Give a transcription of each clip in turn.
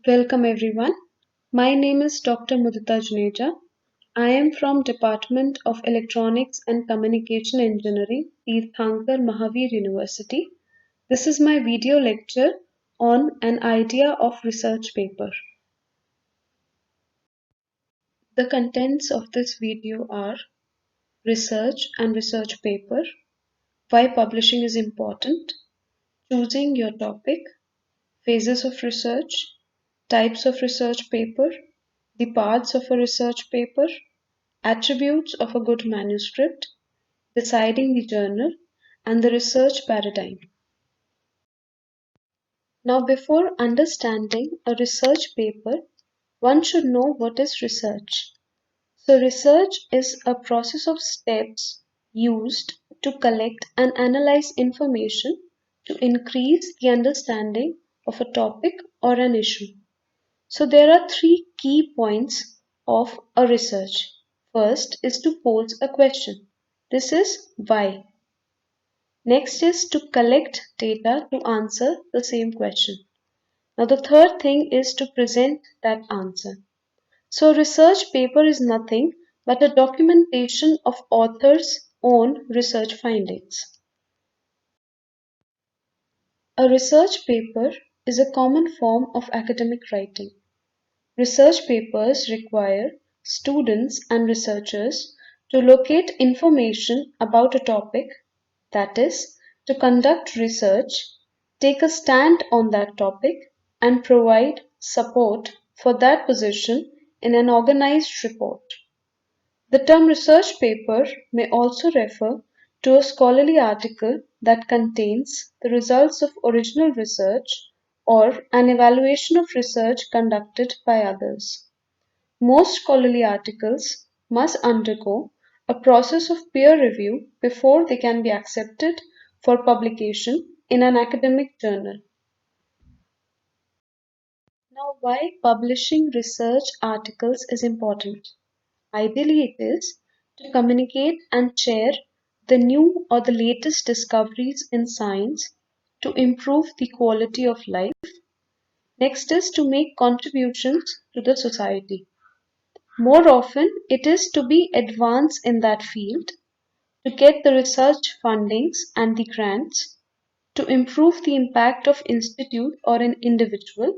Welcome everyone. My name is Dr. Mudita Juneja. I am from Department of Electronics and Communication Engineering, Tirthankar Mahavir University. This is my video lecture on an idea of research paper. The contents of this video are research and research paper, why publishing is important, choosing your topic, phases of research, types of research paper, the parts of a research paper, attributes of a good manuscript, deciding the journal, and the research paradigm. Now, before understanding a research paper, one should know what is research. So, research is a process of steps used to collect and analyze information to increase the understanding of a topic or an issue. So, there are three key points of a research. First is to pose a question. This is why. Next is to collect data to answer the same question. Now, the third thing is to present that answer. So, a research paper is nothing but a documentation of author's own research findings. A research paper is a common form of academic writing. Research papers require students and researchers to locate information about a topic, that is, to conduct research, take a stand on that topic, and provide support for that position in an organized report. The term research paper may also refer to a scholarly article that contains the results of original research or an evaluation of research conducted by others. Most scholarly articles must undergo a process of peer review before they can be accepted for publication in an academic journal. Now, why publishing research articles is important? Ideally, it is to communicate and share the new or the latest discoveries in science to improve the quality of life. Next is to make contributions to the society. More often, it is to be advanced in that field, to get the research fundings and the grants, to improve the impact of institute or an individual,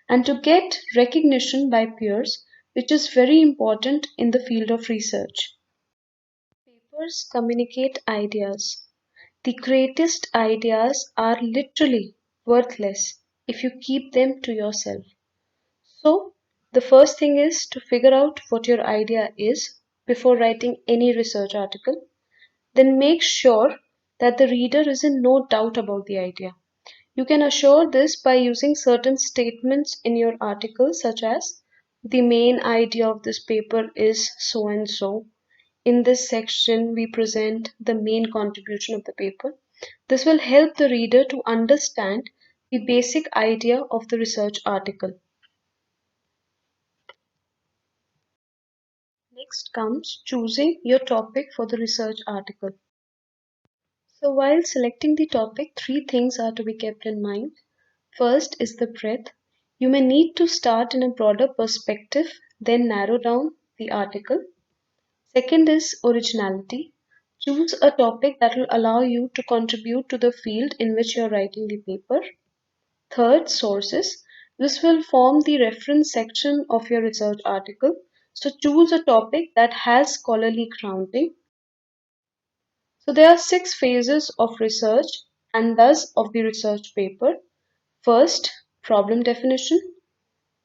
and to get recognition by peers, which is very important in the field of research. Papers communicate ideas. The greatest ideas are literally worthless if you keep them to yourself. So, the first thing is to figure out what your idea is before writing any research article. Then make sure that the reader is in no doubt about the idea. You can assure this by using certain statements in your article, such as the main idea of this paper is so and so. In this section, we present the main contribution of the paper. This will help the reader to understand the basic idea of the research article. Next comes choosing your topic for the research article. So, while selecting the topic, three things are to be kept in mind. First is the breadth. You may need to start in a broader perspective, then narrow down the article. Second is originality. Choose a topic that will allow you to contribute to the field in which you are writing the paper. Third, sources. This will form the reference section of your research article. So choose a topic that has scholarly grounding. So there are 6 phases of research and thus of the research paper. First, problem definition.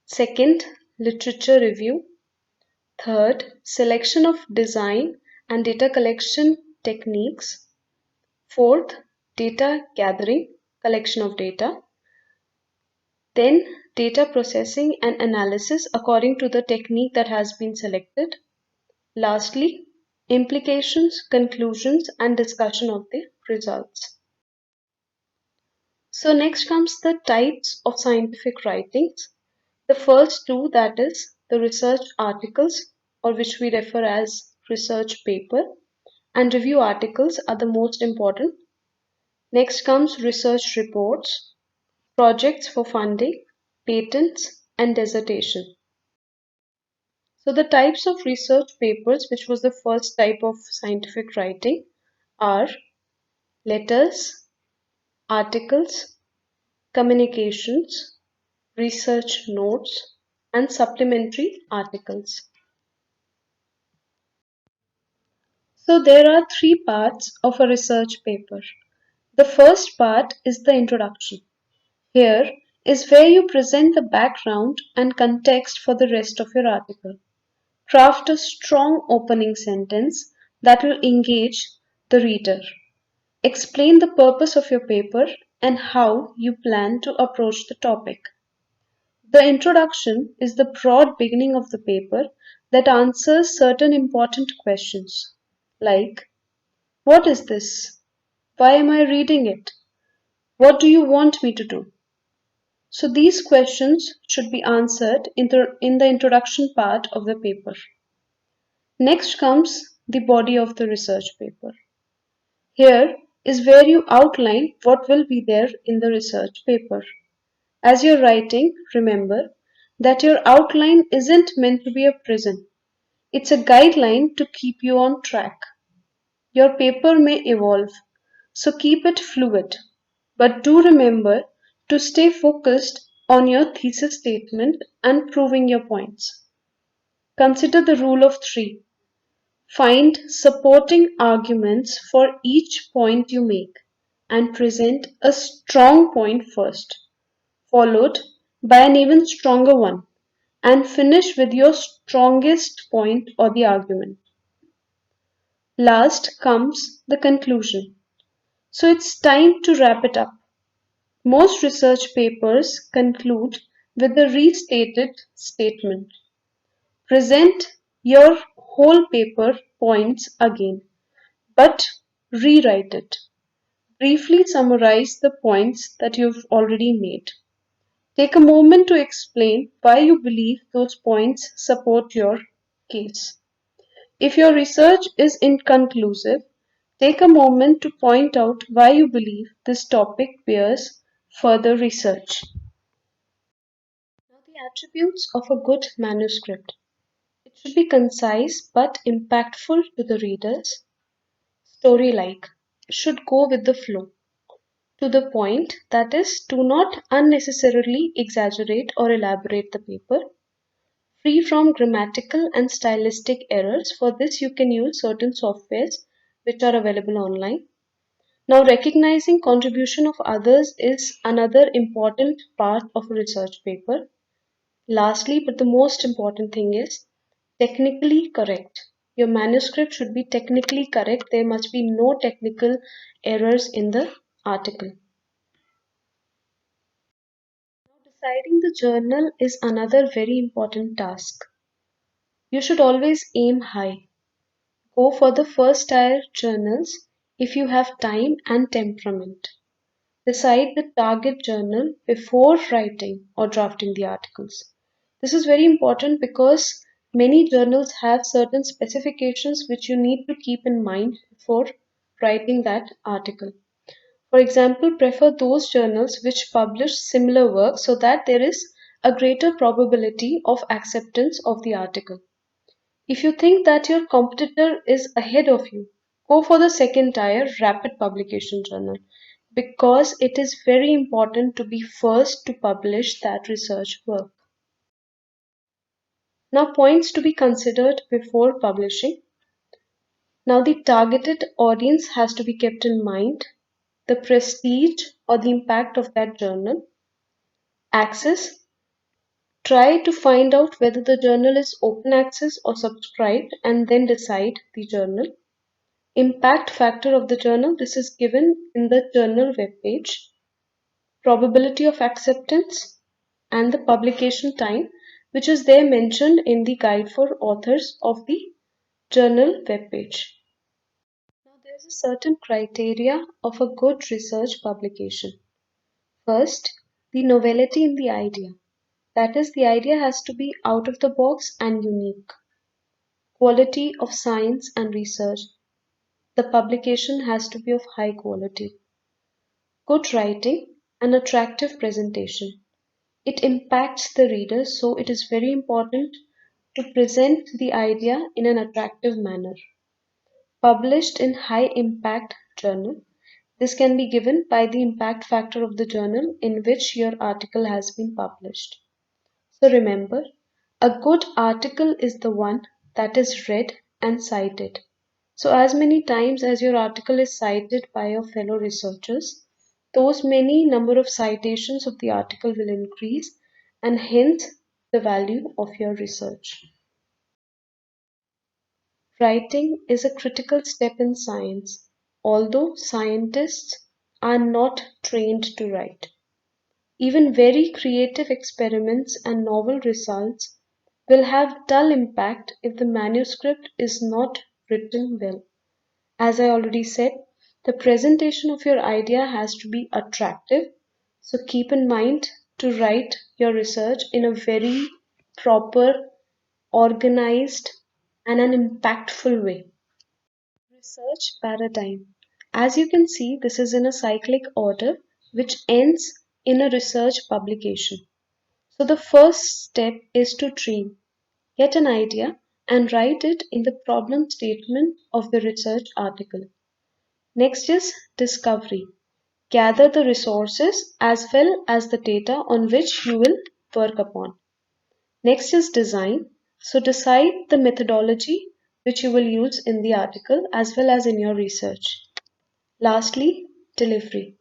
Second, literature review. Third, selection of design and data collection techniques. Fourth, data gathering, collection of data. Then, data processing and analysis according to the technique that has been selected. Lastly, implications, conclusions, and discussion of the results. So, next comes the types of scientific writings. The first two, that is, the research articles, or which we refer as research paper, and review articles, are the most important. Next comes research reports, projects for funding, patents, and dissertation. So the types of research papers, which was the first type of scientific writing, are letters, articles, communications, research notes, and supplementary articles. So there are three parts of a research paper. The first part is the introduction. Here is where you present the background and context for the rest of your article. Craft a strong opening sentence that will engage the reader. Explain the purpose of your paper and how you plan to approach the topic. The introduction is the broad beginning of the paper that answers certain important questions like, what is this? Why am I reading it? What do you want me to do? So these questions should be answered in the introduction part of the paper. Next comes the body of the research paper. Here is where you outline what will be there in the research paper. As you're writing, remember that your outline isn't meant to be a prison. It's a guideline to keep you on track. Your paper may evolve, so keep it fluid. But do remember to stay focused on your thesis statement and proving your points. Consider the rule of three. Find supporting arguments for each point you make and present a strong point first, followed by an even stronger one, and finish with your strongest point or the argument. Last comes the conclusion. So it's time to wrap it up. Most research papers conclude with a restated statement. Present your whole paper points again, but rewrite it. Briefly summarize the points that you've already made. Take a moment to explain why you believe those points support your case. If your research is inconclusive, take a moment to point out why you believe this topic bears further research. Now, the attributes of a good manuscript. It should be concise but impactful to the readers. Story like, should go with the flow. To the point, that is, do not unnecessarily exaggerate or elaborate the paper. Free from grammatical and stylistic errors. For this, you can use certain softwares which are available online. Now, recognizing contribution of others is another important part of a research paper. Lastly, but the most important thing is technically correct. Your manuscript should be technically correct. There must be no technical errors in the article. Now, deciding the journal is another very important task. You should always aim high. Go for the first tier journals if you have time and temperament. Decide the target journal before writing or drafting the articles. This is very important because many journals have certain specifications which you need to keep in mind before writing that article. For example, prefer those journals which publish similar work so that there is a greater probability of acceptance of the article. If you think that your competitor is ahead of you, go for the second tier rapid publication journal because it is very important to be first to publish that research work. Now, points to be considered before publishing. Now, the targeted audience has to be kept in mind, the prestige or the impact of that journal, access. Try to find out whether the journal is open access or subscribed and then decide the journal. Impact factor of the journal, this is given in the journal webpage. Probability of acceptance and the publication time, which is there mentioned in the guide for authors of the journal webpage. Now, there's a certain criteria of a good research publication. First, the novelty in the idea. That is, the idea has to be out of the box and unique. Quality of science and research. The publication has to be of high quality. Good writing and attractive presentation. It impacts the reader, so it is very important to present the idea in an attractive manner. Published in high impact journal. This can be given by the impact factor of the journal in which your article has been published. So remember, a good article is the one that is read and cited. So as many times as your article is cited by your fellow researchers, those many number of citations of the article will increase and hence the value of your research. Writing is a critical step in science, although scientists are not trained to write. Even very creative experiments and novel results will have dull impact if the manuscript is not written well. As I already said, the presentation of your idea has to be attractive, so keep in mind to write your research in a very proper, organized, and an impactful way. Research paradigm. As you can see, this is in a cyclic order which ends in a research publication. So the first step is to dream, get an idea, and write it in the problem statement of the research article. Next is discovery. Gather the resources as well as the data on which you will work upon. Next is design. So decide the methodology which you will use in the article as well as in your research. Lastly, delivery.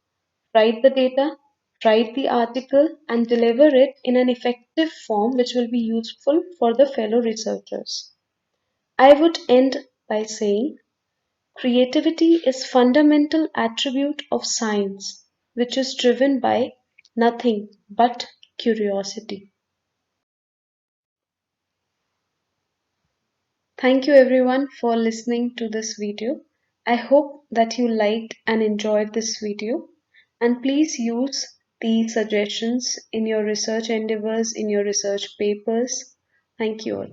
Write the data, write the article, and deliver it in an effective form which will be useful for the fellow researchers. I would end by saying creativity is fundamental attribute of science which is driven by nothing but curiosity. Thank you everyone for listening to this video. I hope that you liked and enjoyed this video, and please use these suggestions in your research endeavors, in your research papers. Thank you all.